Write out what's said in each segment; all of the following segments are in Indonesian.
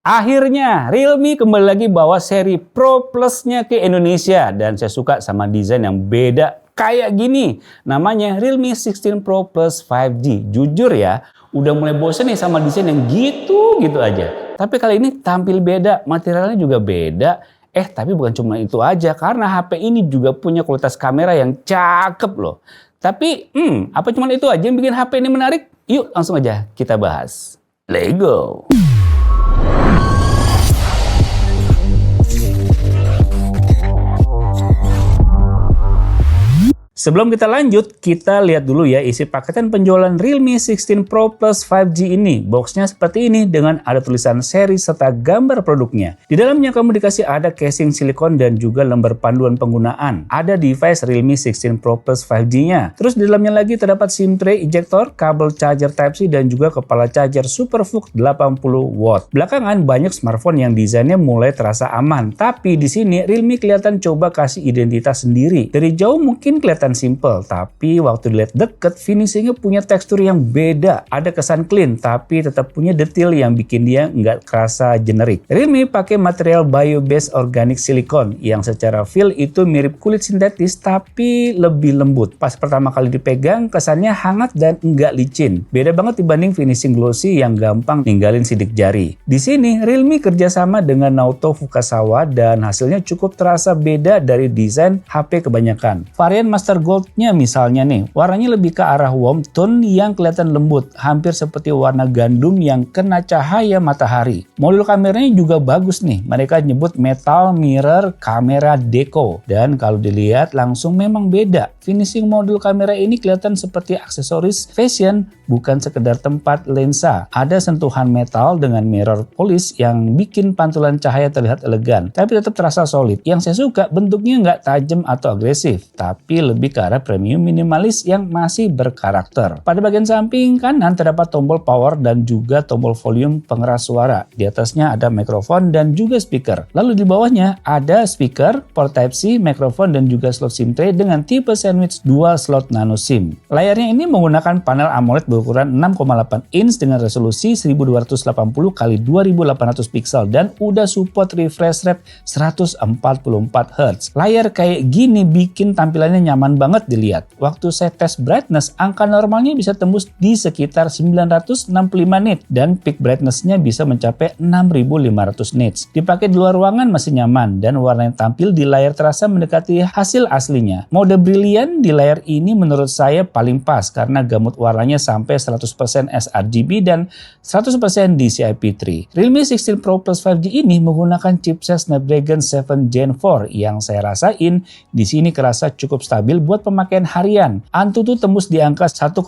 Akhirnya Realme kembali lagi bawa seri Pro Plus-nya ke Indonesia dan saya suka sama desain yang beda kayak gini. Namanya Realme 16 Pro Plus 5G. Jujur ya, udah mulai bosen nih sama desain yang gitu-gitu aja. Tapi kali ini tampil beda, materialnya juga beda. Tapi bukan cuma itu aja, karena HP ini juga punya kualitas kamera yang cakep loh. Tapi, apa cuma itu aja yang bikin HP ini menarik? Yuk langsung aja kita bahas. Let's go! Sebelum kita lanjut, kita lihat dulu ya isi paketan penjualan Realme 16 Pro Plus 5G ini. Boxnya seperti ini dengan ada tulisan seri serta gambar produknya. Di dalamnya kamu dikasih ada casing silikon dan juga lembar panduan penggunaan. Ada device Realme 16 Pro Plus 5G-nya. Terus di dalamnya lagi terdapat SIM tray ejector, kabel charger Type-C dan juga kepala charger SuperVOOC 80 watt. Belakangan banyak smartphone yang desainnya mulai terasa aman, tapi di sini Realme kelihatan coba kasih identitas sendiri. Dari jauh mungkin kelihatan simple, tapi waktu dilihat deket finishingnya punya tekstur yang beda. Ada kesan clean, tapi tetap punya detail yang bikin dia nggak kerasa generik. Realme pakai material bio-based organic silicone yang secara feel itu mirip kulit sintetis tapi lebih lembut. Pas pertama kali dipegang kesannya hangat dan nggak licin. Beda banget dibanding finishing glossy yang gampang ninggalin sidik jari. Di sini Realme kerjasama dengan Naoto Fukasawa dan hasilnya cukup terasa beda dari desain HP kebanyakan. Varian Master Gold-nya misalnya nih, warnanya lebih ke arah warm tone yang kelihatan lembut, hampir seperti warna gandum yang kena cahaya matahari. Modul kameranya juga bagus nih, mereka nyebut metal mirror kamera deco. Dan kalau dilihat langsung memang beda. Finishing modul kamera ini kelihatan seperti aksesoris fashion, bukan sekedar tempat lensa. Ada sentuhan metal dengan mirror polish yang bikin pantulan cahaya terlihat elegan, tapi tetap terasa solid. Yang saya suka bentuknya nggak tajam atau agresif, tapi lebih ke arah premium minimalis yang masih berkarakter. Pada bagian samping kanan terdapat tombol power dan juga tombol volume pengeras suara. Di atasnya ada mikrofon dan juga speaker. Lalu di bawahnya ada speaker, port Type-C, mikrofon dan juga slot SIM tray dengan tipe sandwich dual slot nano SIM. Layarnya ini menggunakan panel AMOLED berukuran 6,8 inch dengan resolusi 1280 x 2800 pixel dan udah support refresh rate 144 Hz. Layar kayak gini bikin tampilannya nyaman banget dilihat. Waktu saya tes brightness, angka normalnya bisa tembus di sekitar 965 nits dan peak brightness-nya bisa mencapai 6500 nits. Dipakai di luar ruangan masih nyaman dan warna yang tampil di layar terasa mendekati hasil aslinya. Mode brilliant di layar ini menurut saya paling pas karena gamut warnanya sampai 100% sRGB dan 100% DCI-P3. Realme 16 Pro Plus 5G ini menggunakan chipset Snapdragon 7 Gen 4 yang saya rasain di sini kerasa cukup stabil buat pemakaian harian. Antutu tembus di angka 1,25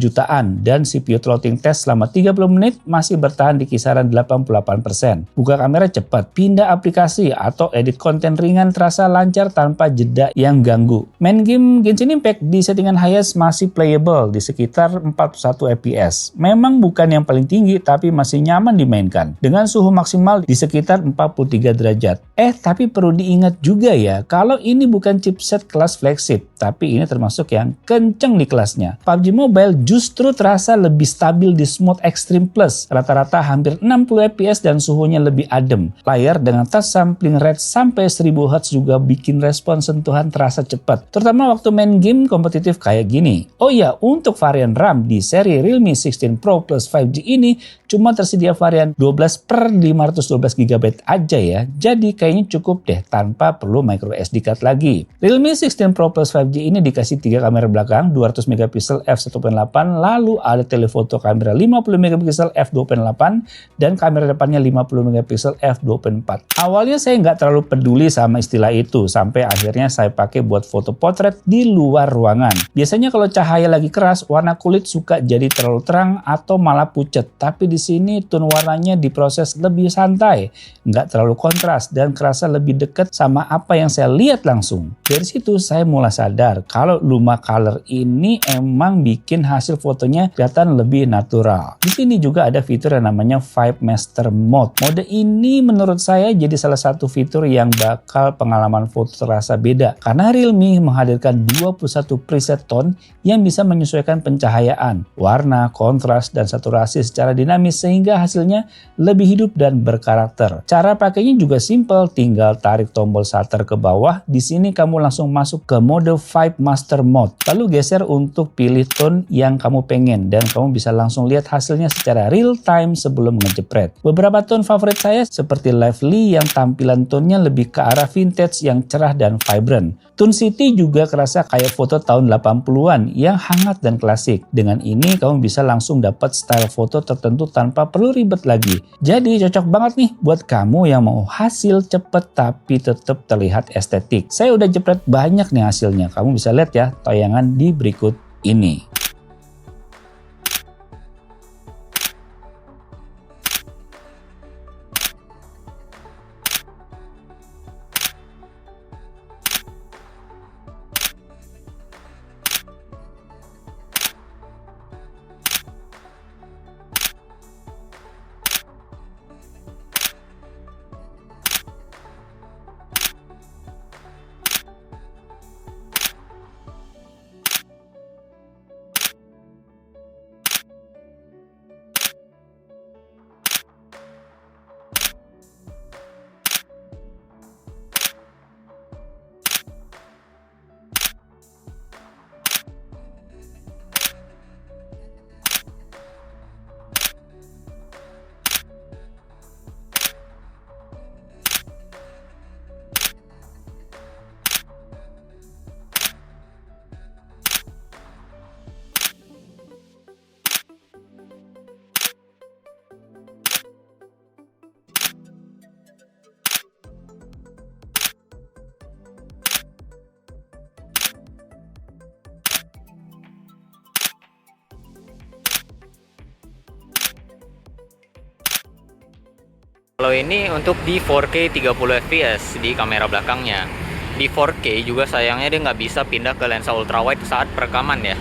jutaan dan CPU throttling test selama 30 menit masih bertahan di kisaran 88%. Buka kamera cepat, pindah aplikasi atau edit konten ringan terasa lancar tanpa jeda yang ganggu. Main game Genshin Impact di settingan highest masih playable di sekitar 41 fps. Memang bukan yang paling tinggi tapi masih nyaman dimainkan dengan suhu maksimal di sekitar 43 derajat. Tapi perlu diingat juga ya, kalau ini bukan chipset kelas flagship, tapi ini termasuk yang kenceng di kelasnya. PUBG Mobile justru terasa lebih stabil di Smooth Extreme Plus, rata-rata hampir 60 fps dan suhunya lebih adem. Layar dengan touch sampling rate sampai 1000 Hz juga bikin respon sentuhan terasa cepat, terutama waktu main game kompetitif kayak gini. Oh ya, untuk varian RAM di seri Realme 16 Pro Plus 5G ini cuma tersedia varian 12/512GB aja ya, jadi kayaknya cukup deh tanpa perlu micro SD card lagi. Realme 16 Pro Plus 5G ini dikasih 3 kamera belakang 200 megapiksel f1.8, lalu ada telefoto kamera 50 megapiksel f2.8 dan kamera depannya 50 megapiksel f2.4. Awalnya saya nggak terlalu peduli sama istilah itu sampai akhirnya saya pakai buat foto potret di luar ruangan. Biasanya kalau cahaya lagi keras, warna kulit suka jadi terlalu terang atau malah pucat, tapi di sini tone warnanya diproses lebih santai, nggak terlalu kontras dan kerasa lebih dekat sama apa yang saya lihat langsung. Dari situ saya mulai sadar kalau Luma Color ini emang bikin hasil fotonya kelihatan lebih natural. Di sini juga ada fitur yang namanya Vibe Master Mode. Mode ini menurut saya jadi salah satu fitur yang bakal pengalaman foto terasa beda karena Realme menghadirkan 21 preset tone yang bisa menyesuaikan pencahayaan permukaan, warna, kontras, dan saturasi secara dinamis sehingga hasilnya lebih hidup dan berkarakter. Cara pakainya juga simple, tinggal tarik tombol shutter ke bawah. Di sini kamu langsung masuk ke mode Vibe Master Mode. Lalu geser untuk pilih tone yang kamu pengen dan kamu bisa langsung lihat hasilnya secara real time sebelum ngejepret. Beberapa tone favorit saya seperti Lively yang tampilan tone-nya lebih ke arah vintage yang cerah dan vibrant. Tone City juga kerasa kayak foto tahun 80-an yang hangat dan klasik. Dengan ini kamu bisa langsung dapat style foto tertentu tanpa perlu ribet lagi. Jadi cocok banget nih buat kamu yang mau hasil cepet tapi tetap terlihat estetik. Saya udah jepret banyak nih hasilnya. Kamu bisa lihat ya tayangan di berikut ini. Kalau ini untuk di 4K 30 fps di kamera belakangnya. Di 4K juga sayangnya dia nggak bisa pindah ke lensa ultrawide saat perekaman ya.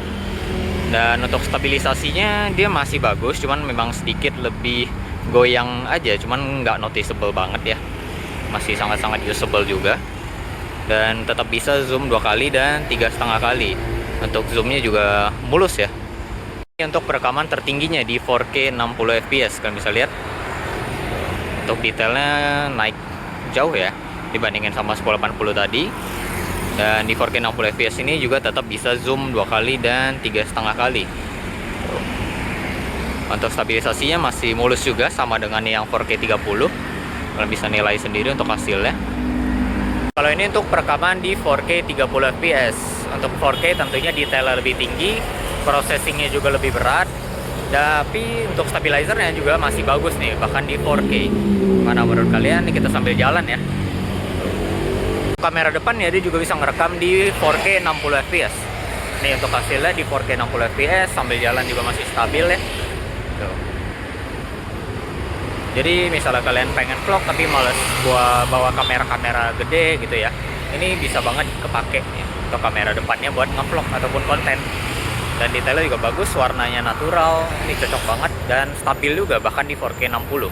Dan untuk stabilisasinya dia masih bagus, cuman memang sedikit lebih goyang aja, cuman nggak noticeable banget ya. Masih sangat-sangat usable juga. Dan tetap bisa zoom 2 kali dan 3,5 kali. Untuk zoomnya juga mulus ya. Ini untuk perekaman tertingginya di 4K 60 fps, kalian bisa lihat. Untuk detailnya naik jauh ya dibandingin sama 1080 tadi. Dan di 4K 60 fps ini juga tetap bisa zoom 2 kali dan 3,5 kali. Untuk stabilisasinya masih mulus juga sama dengan yang 4K 30. Kalian bisa nilai sendiri untuk hasilnya. Kalau ini untuk perekaman di 4K 30 fps. Untuk 4K tentunya detailnya lebih tinggi, processingnya juga lebih berat. Tapi untuk stabilizernya juga masih bagus nih, bahkan di 4K. Mana menurut kalian? Ini kita sambil jalan ya. Kamera depan ya dia juga bisa ngerekam di 4K 60 fps. Nih untuk hasilnya di 4K 60 fps sambil jalan juga masih stabil ya. Tuh. Jadi misalnya kalian pengen vlog tapi males bawa kamera gede gitu ya, ini bisa banget kepake ya, untuk kamera depannya buat ngevlog ataupun konten. Dan detailnya juga bagus, warnanya natural, ini cocok banget dan stabil juga bahkan di 4K 60.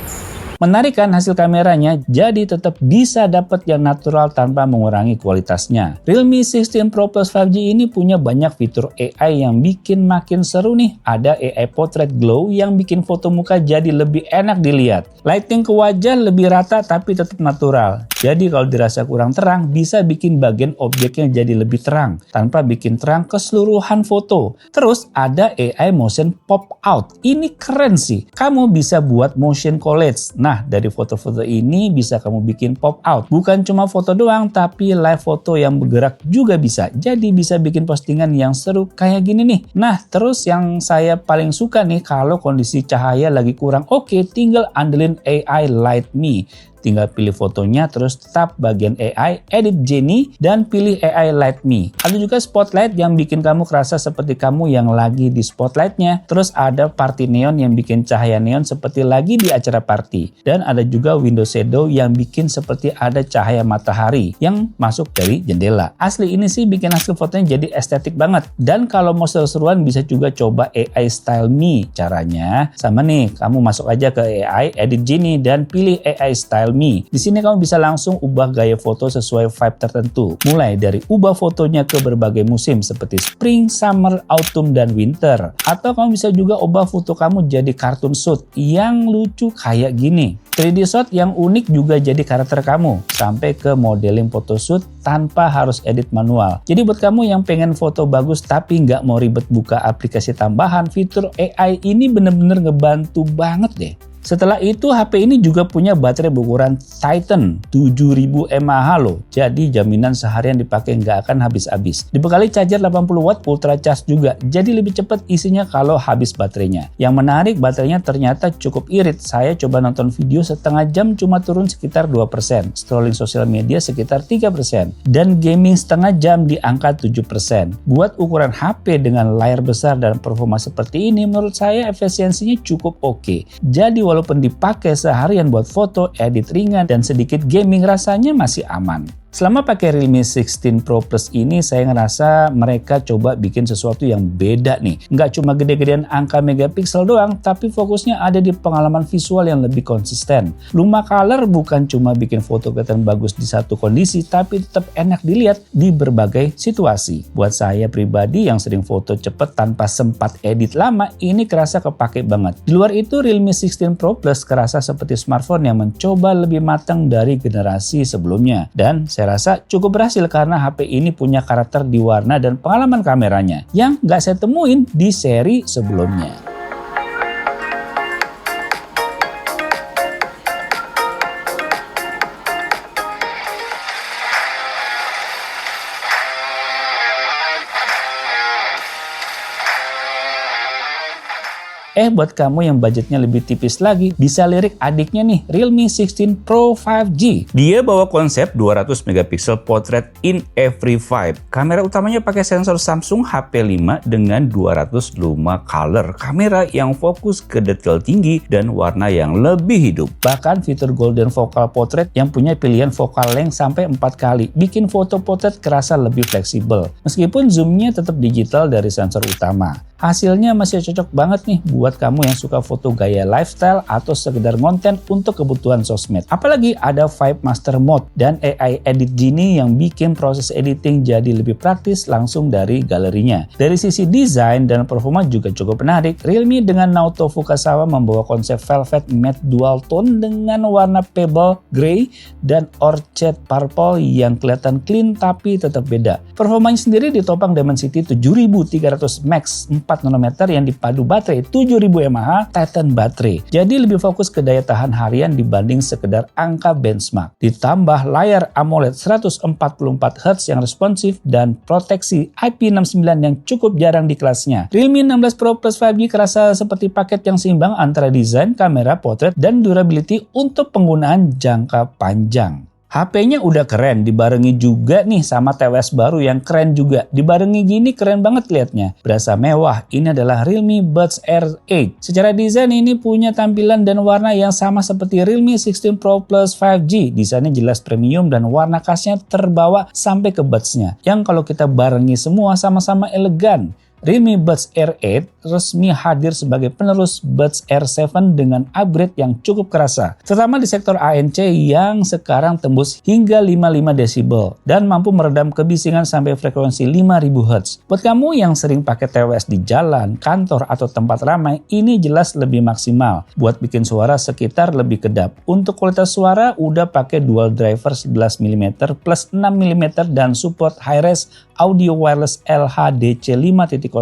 Menarik kan hasil kameranya, jadi tetap bisa dapat yang natural tanpa mengurangi kualitasnya. Realme 16 Pro Plus 5G ini punya banyak fitur AI yang bikin makin seru nih. Ada AI Portrait Glow yang bikin foto muka jadi lebih enak dilihat. Lighting ke wajah lebih rata tapi tetap natural. Jadi kalau dirasa kurang terang, bisa bikin bagian objeknya jadi lebih terang, tanpa bikin terang keseluruhan foto. Terus ada AI Motion Pop Out. Ini keren sih. Kamu bisa buat motion collage. Nah, dari foto-foto ini bisa kamu bikin pop out. Bukan cuma foto doang, tapi live foto yang bergerak juga bisa. Jadi bisa bikin postingan yang seru kayak gini nih. Nah, terus yang saya paling suka nih kalau kondisi cahaya lagi kurang oke, tinggal andelin AI Light Me. Tinggal pilih fotonya, terus tap bagian AI, Edit Genie, dan pilih AI Light Me. Ada juga spotlight yang bikin kamu kerasa seperti kamu yang lagi di spotlightnya. Terus ada party neon yang bikin cahaya neon seperti lagi di acara party. Dan ada juga window shadow yang bikin seperti ada cahaya matahari yang masuk dari jendela. Asli ini sih bikin hasil fotonya jadi estetik banget. Dan kalau mau seru-seruan bisa juga coba AI Style Me. Caranya sama nih, kamu masuk aja ke AI, Edit Genie, dan pilih AI Style Me. Di sini kamu bisa langsung ubah gaya foto sesuai vibe tertentu. Mulai dari ubah fotonya ke berbagai musim seperti spring, summer, autumn, dan winter. Atau kamu bisa juga ubah foto kamu jadi cartoon shoot yang lucu kayak gini. 3D shot yang unik juga jadi karakter kamu, sampai ke modeling photoshoot tanpa harus edit manual. Jadi buat kamu yang pengen foto bagus tapi nggak mau ribet buka aplikasi tambahan, fitur AI ini bener-bener ngebantu banget deh. Setelah itu HP ini juga punya baterai berukuran Titan 7000 mAh loh. Jadi jaminan seharian dipakai nggak akan habis-habis. Dibekali charger 80 watt ultra charge juga. Jadi lebih cepat isinya kalau habis baterainya. Yang menarik baterainya ternyata cukup irit. Saya coba nonton video setengah jam cuma turun sekitar 2%. Scrolling sosial media sekitar 3%. Dan gaming setengah jam di angka 7%. Buat ukuran HP dengan layar besar dan performa seperti ini menurut saya efisiensinya cukup oke. Jadi walaupun dipakai seharian buat foto, edit ringan, dan sedikit gaming rasanya masih aman. Selama pakai Realme 16 Pro Plus ini saya ngerasa mereka coba bikin sesuatu yang beda nih. Nggak cuma gede-gedean angka megapiksel doang, tapi fokusnya ada di pengalaman visual yang lebih konsisten. Luma Color bukan cuma bikin foto kelihatan bagus di satu kondisi, tapi tetap enak dilihat di berbagai situasi. Buat saya pribadi yang sering foto cepet tanpa sempat edit lama, ini kerasa kepake banget. Di luar itu Realme 16 Pro Plus kerasa seperti smartphone yang mencoba lebih matang dari generasi sebelumnya. Dan saya rasa cukup berhasil karena HP ini punya karakter di warna dan pengalaman kameranya yang nggak saya temuin di seri sebelumnya. Buat kamu yang budgetnya lebih tipis lagi, bisa lirik adiknya nih, Realme 16 Pro 5G. Dia bawa konsep 200 megapiksel portrait in every vibe. Kamera utamanya pakai sensor Samsung HP5 dengan 200 Luma Color. Kamera yang fokus ke detail tinggi dan warna yang lebih hidup. Bahkan fitur Golden Focal Portrait yang punya pilihan focal length sampai 4 kali, bikin foto portrait kerasa lebih fleksibel. Meskipun zoomnya tetap digital dari sensor utama. Hasilnya masih cocok banget nih buat kamu yang suka foto gaya lifestyle atau sekedar konten untuk kebutuhan sosmed. Apalagi ada Vibe Master Mode dan AI Edit Genie yang bikin proses editing jadi lebih praktis langsung dari galerinya. Dari sisi desain dan performa juga cukup menarik. Realme dengan Naoto Fukasawa membawa konsep velvet matte dual tone dengan warna pebble grey dan orchid purple yang kelihatan clean tapi tetap beda. Performanya sendiri ditopang Dimensity 7300 Max 4 nanometer yang dipadu baterai 7000 mAh Titan baterai. Jadi lebih fokus ke daya tahan harian dibanding sekedar angka benchmark. Ditambah layar AMOLED 144Hz yang responsif dan proteksi IP69 yang cukup jarang di kelasnya. Realme 16 Pro Plus 5G kerasa seperti paket yang seimbang antara desain, kamera, potret, dan durability untuk penggunaan jangka panjang. HP-nya udah keren, dibarengi juga nih sama TWS baru yang keren juga. Dibarengi gini keren banget liatnya. Berasa mewah, ini adalah Realme Buds Air 8. Secara desain ini punya tampilan dan warna yang sama seperti Realme 16 Pro Plus 5G. Desainnya jelas premium dan warna khasnya terbawa sampai ke buds-nya. Yang kalau kita barengi semua sama-sama elegan. Realme Buds Air 8 resmi hadir sebagai penerus Buds Air 7 dengan upgrade yang cukup kerasa, terutama di sektor ANC yang sekarang tembus hingga 55 desibel dan mampu meredam kebisingan sampai frekuensi 5000 Hz. Buat kamu yang sering pakai TWS di jalan, kantor, atau tempat ramai, ini jelas lebih maksimal buat bikin suara sekitar lebih kedap. Untuk kualitas suara udah pakai dual driver 11 mm plus 6 mm dan support high-res audio wireless LHDC 5.0.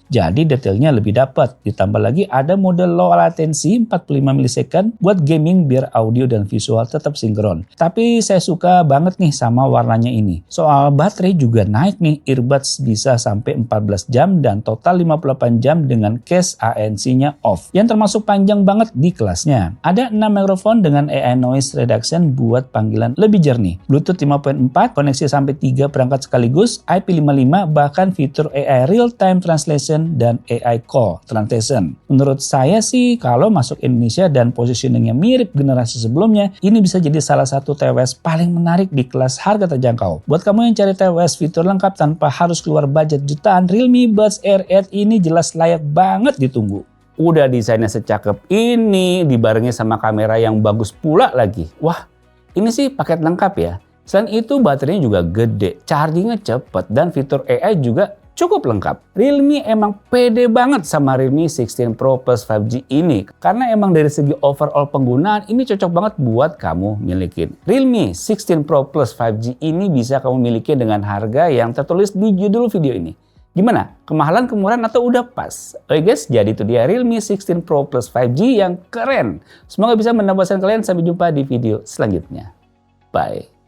Jadi detailnya lebih dapat. Ditambah lagi ada mode low latency 45 ms buat gaming biar audio dan visual tetap sinkron. Tapi saya suka banget nih sama warnanya ini. Soal baterai juga naik nih, earbuds bisa sampai 14 jam dan total 58 jam dengan case ANC-nya off. Yang termasuk panjang banget di kelasnya. Ada 6 mikrofon dengan AI noise reduction buat panggilan lebih jernih. Bluetooth 5.4, koneksi sampai 3 perangkat sekaligus, IP55, bahkan fitur AI real time translation dan AI call translation. Menurut saya sih kalau masuk Indonesia dan positioningnya mirip generasi sebelumnya, ini bisa jadi salah satu TWS paling menarik di kelas harga terjangkau. Buat kamu yang cari TWS fitur lengkap tanpa harus keluar budget jutaan, Realme Buds Air 8 ini jelas layak banget ditunggu. Udah desainnya secakep ini, dibarengi sama kamera yang bagus pula lagi. Wah, Ini sih paket lengkap ya. Selain itu baterainya juga gede, chargingnya cepet, dan fitur AI juga cukup lengkap. Realme emang pede banget sama Realme 16 Pro Plus 5G ini. Karena emang dari segi overall penggunaan ini cocok banget buat kamu milikin. Realme 16 Pro Plus 5G ini bisa kamu miliki dengan harga yang tertulis di judul video ini. Gimana? Kemahalan, kemurahan, atau udah pas? Oke guys, jadi itu dia Realme 16 Pro Plus 5G yang keren. Semoga bisa menambahkan kalian. Sampai jumpa di video selanjutnya. Bye.